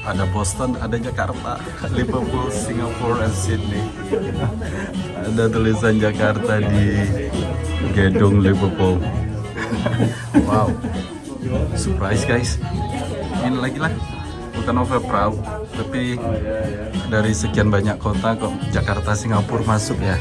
Ada Boston, ada Jakarta, Liverpool, Singapura, dan Sydney. Ada tulisan Jakarta di gedung Liverpool. Wow, surprise guys. Ini lagi lah, bukan overproud, tapi dari sekian banyak kota kok Jakarta, Singapura masuk ya.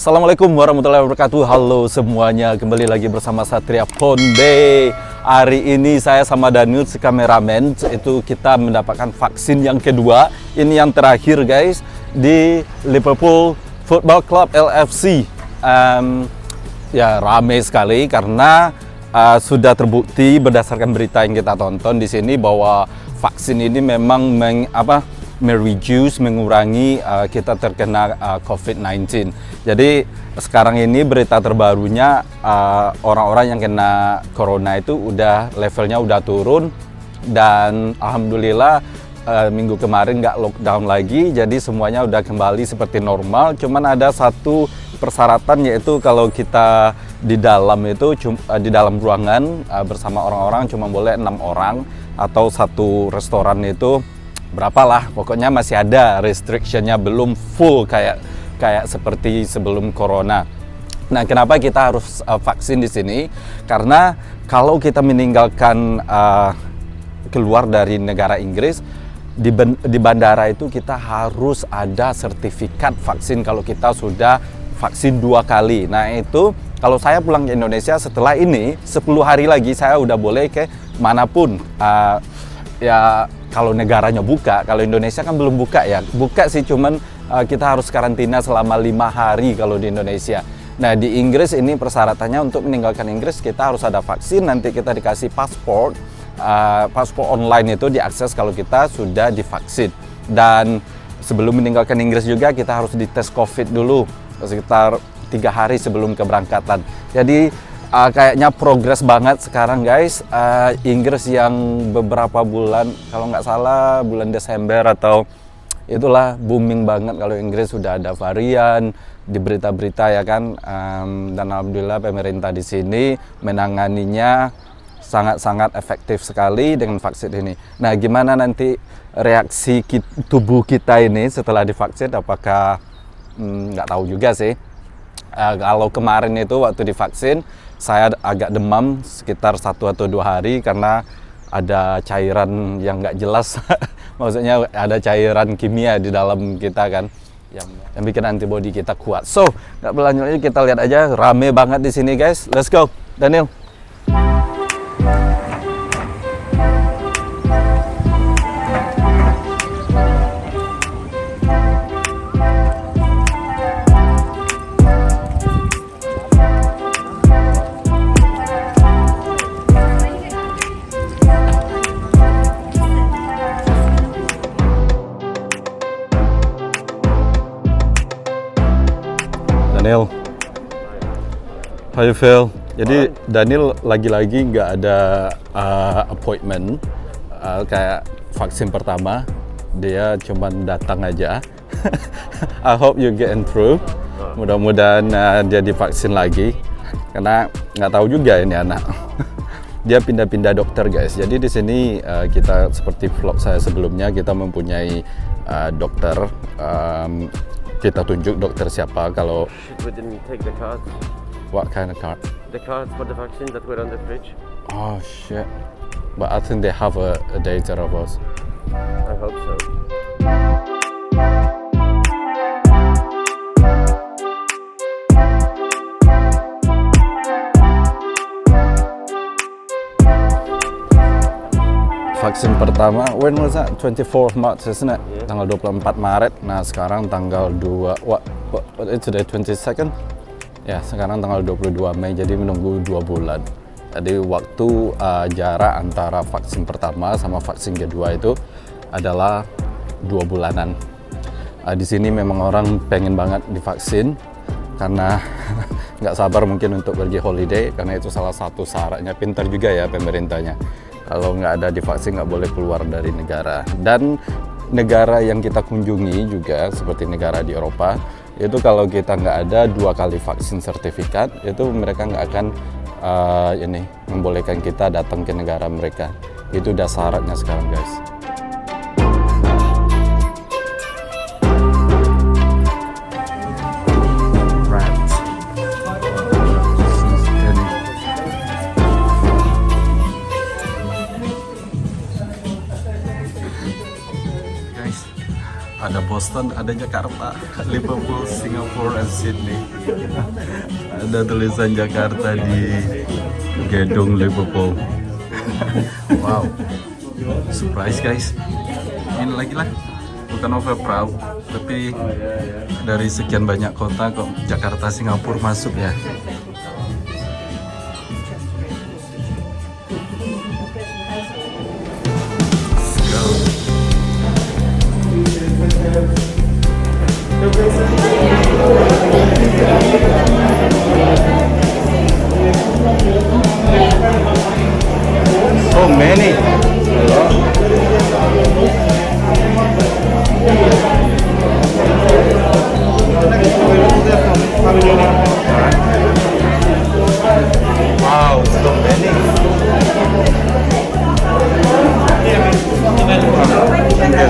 Assalamualaikum warahmatullahi wabarakatuh. Halo semuanya, kembali lagi bersama Satria Ponde. Hari ini saya sama Daniel, si kameramen, itu kita mendapatkan vaksin yang kedua. Ini yang terakhir guys, di Liverpool Football Club LFC. Ya rame sekali karena sudah terbukti berdasarkan berita yang kita tonton di sini bahwa vaksin ini memang mengurangi kita terkena COVID-19. Jadi sekarang ini berita terbarunya orang-orang yang kena corona itu levelnya udah turun, dan alhamdulillah minggu kemarin nggak lockdown lagi, jadi semuanya udah kembali seperti normal. Cuman ada satu persyaratan, yaitu kalau kita di dalam ruangan bersama orang-orang cuma boleh 6 orang, atau satu restoran itu berapalah, pokoknya masih ada restrictionnya, belum full kayak seperti sebelum corona. Nah, kenapa kita harus vaksin di sini? Karena kalau kita meninggalkan keluar dari negara Inggris, di bandara itu kita harus ada sertifikat vaksin kalau kita sudah vaksin 2 kali. Nah, itu kalau saya pulang ke Indonesia setelah ini 10 hari lagi saya udah boleh ke manapun. Ya kalau negaranya buka, kalau Indonesia kan belum buka ya. Buka sih, cuman kita harus karantina selama 5 hari kalau di Indonesia. Nah, di Inggris ini persyaratannya untuk meninggalkan Inggris kita harus ada vaksin, nanti kita dikasih paspor. Paspor online itu diakses kalau kita sudah divaksin. Dan sebelum meninggalkan Inggris juga kita harus dites COVID dulu sekitar 3 hari sebelum keberangkatan. Jadi kayaknya progres banget sekarang guys. Inggris yang beberapa bulan, kalau nggak salah bulan Desember atau itulah, booming banget kalau Inggris sudah ada varian di berita-berita ya kan. Dan alhamdulillah pemerintah di sini menanganinya sangat-sangat efektif sekali dengan vaksin ini. Nah, gimana nanti reaksi tubuh kita ini setelah divaksin? Apakah nggak tahu juga sih. Kalau kemarin itu waktu divaksin saya agak demam sekitar 1 atau 2 hari karena ada cairan yang nggak jelas. Maksudnya ada cairan kimia di dalam kita kan yang bikin antibodi kita kuat. So, nggak berlanjut lagi, kita lihat aja. Rame banget di sini guys. Let's go, Daniel. Daniel, how you feel? Jadi Daniel lagi-lagi nggak ada appointment kayak vaksin pertama, dia cuman datang aja. I hope you getting through. Mudah-mudahan dia divaksin lagi, karena nggak tahu juga ini anak. Dia pindah-pindah dokter guys. Jadi di sini kita seperti vlog saya sebelumnya, kita mempunyai dokter. Kita tunjuk dokter siapa kalau. We didn't take the cards. What kind of card? The cards for the vaccine that were on the fridge. Oh shit. But I think they have a data of us. I hope so. vaksin pertama, when was that? 24th March, isn't it? Yeah. Tanggal 24 Maret. Nah, sekarang tanggal 2, what is today, 22nd? Ya, sekarang tanggal 22 Mei, jadi menunggu 2 bulan. Jadi waktu jarak antara vaksin pertama sama vaksin kedua itu adalah 2 bulanan. Di sini memang orang pengen banget divaksin karena nggak sabar mungkin untuk pergi holiday, karena itu salah satu syaratnya. Pintar juga ya pemerintahnya. Kalau nggak ada divaksin nggak boleh keluar dari negara. Dan negara yang kita kunjungi juga seperti negara di Eropa, itu kalau kita nggak ada 2 kali vaksin sertifikat, itu mereka nggak akan membolehkan kita datang ke negara mereka. Itu udah syaratnya sekarang, guys. Ada Boston, ada Jakarta, Liverpool, Singapore, and Sydney. Ada tulisan Jakarta di gedung Liverpool. Wow, surprise guys. Ini lagi lah, bukan over proud, tapi dari sekian banyak kota kok Jakarta, Singapura masuk ya. So many. Wow, so many. Thank you.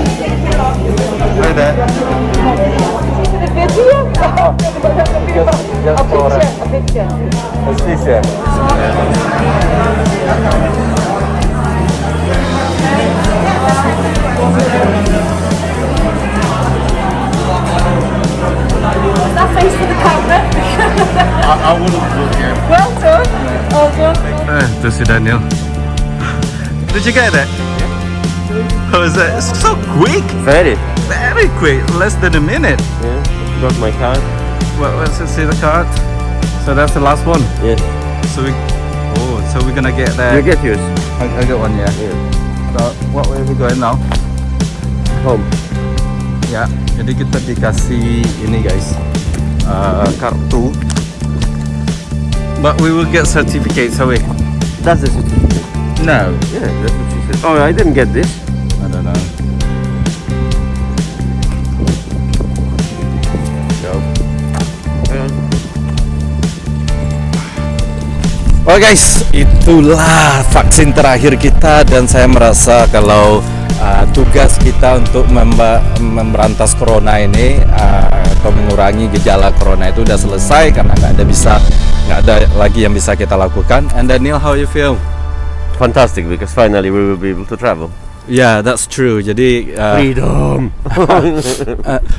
Hi there. Just for a picture. That face for the camera. I wouldn't look here. Well done. Well done. Itu si Daniel. Did you get that? How is that? It's so quick. Very. Very quick. Less than a minute. Yeah. Got my card. Well, let's see the card. So that's the last one. Yes. So we're gonna get that. You get yours. I got one, yeah. Yeah. So what way are we going now? Home. Ya, jadi kita dikasih ini guys, kartu. But we will get certificate, so we. That's the certificate. No. Yeah, that's what she said. Oh, I didn't get this. I don't know. Go. Oke guys, itulah vaksin terakhir kita, dan saya merasa kalau tugas kita untuk memberantas corona ini atau mengurangi gejala corona itu udah selesai, karena nggak ada lagi yang bisa kita lakukan. And Daniel, how you feel? Fantastic, because finally we will be able to travel. Yeah, that's true. Jadi Freedom.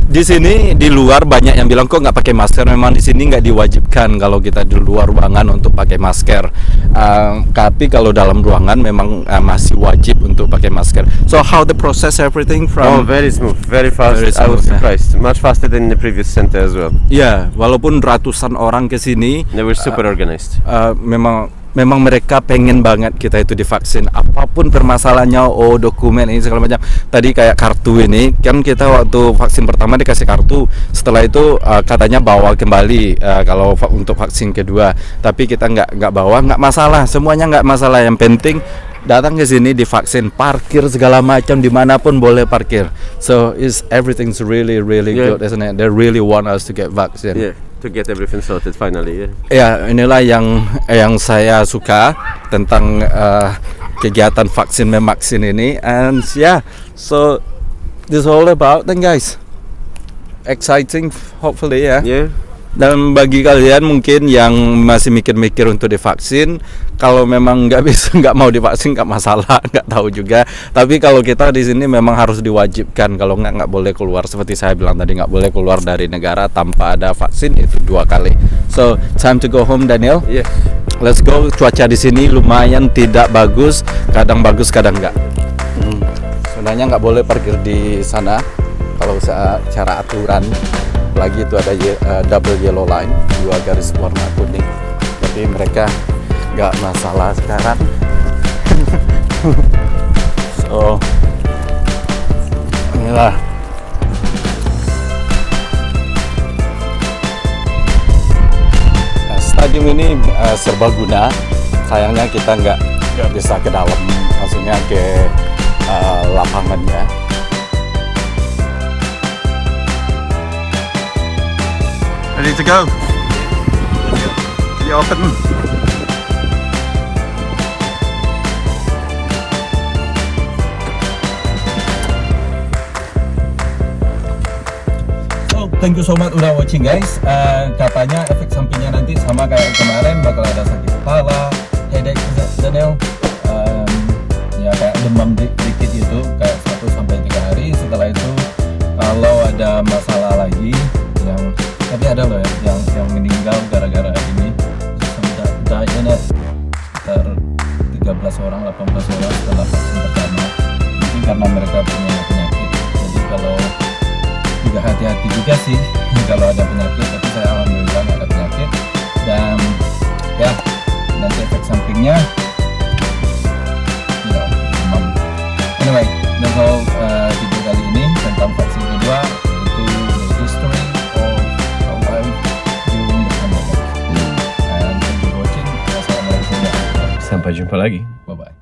di sini di luar banyak yang bilang kok nggak pakai masker. Memang di sini nggak diwajibkan kalau kita di luar ruangan untuk pakai masker. Tapi kalau dalam ruangan memang masih wajib untuk pakai masker. So how the process everything Oh, from? very smooth, very fast. Very I was smooth, yeah. surprised. Much faster than the previous center as well. Ya, walaupun ratusan orang ke sini, They were super organized. memang mereka pengen banget kita itu divaksin, apapun permasalahannya, dokumen ini segala macam. Tadi kayak kartu ini kan, kita waktu vaksin pertama dikasih kartu, setelah itu katanya bawa kembali kalau untuk vaksin kedua, tapi kita nggak bawa, nggak masalah, semuanya nggak masalah. Yang penting datang ke sini divaksin, parkir segala macam dimanapun boleh parkir. So everything's really Yeah. good, isn't it? They really want us to get vaccine. Yeah, to get everything sorted finally. Yeah. Ya, inilah yang saya suka tentang kegiatan vaksin memaksin ini. And yeah, so this is all about then guys. Exciting, hopefully ya. Yeah. Dan bagi kalian mungkin yang masih mikir-mikir untuk divaksin, kalau memang nggak mau divaksin nggak masalah, nggak tahu juga. Tapi kalau kita di sini memang harus diwajibkan, kalau nggak boleh keluar. Seperti saya bilang tadi, nggak boleh keluar dari negara tanpa ada vaksin, itu 2 kali. So time to go home, Daniel. Yeah. Let's go. Cuaca di sini lumayan tidak bagus, kadang bagus kadang nggak. Sebenarnya nggak boleh parkir di sana kalau secara aturan. Lagi itu ada double yellow line, 2 garis warna kuning. Tapi mereka nggak masalah sekarang. So inilah. Stadium ini serbaguna. Sayangnya kita nggak bisa ke dalam, maksudnya ke lapangannya. Ready to go? You open? So, thank you so much udah watching guys. Katanya efek sampingnya nanti sama kayak kemarin, bakal ada sakit kepala, headache, Daniel. Ya kayak demam dikit gitu, kayak 1-3 hari. Setelah itu kalau ada masalah lagi, yang tadi ada loh ya, yang meninggal gara-gara ini, die in it, sekitar 13 orang, 18 orang setelah vaksin pertama. Mungkin karena mereka punya penyakit. Jadi kalau juga hati-hati juga sih kalau ada penyakit, tapi saya alhamdulillah nggak ada penyakit. Dan ya nanti efek sampingnya demam. Anyway, that's all video kali ini tentang vaksin kedua, yaitu the history of our life during the pandemic. And thank you for watching. Wassalamualaikum warahmatullahi wabarakatuh. Sampai jumpa lagi. Bye bye.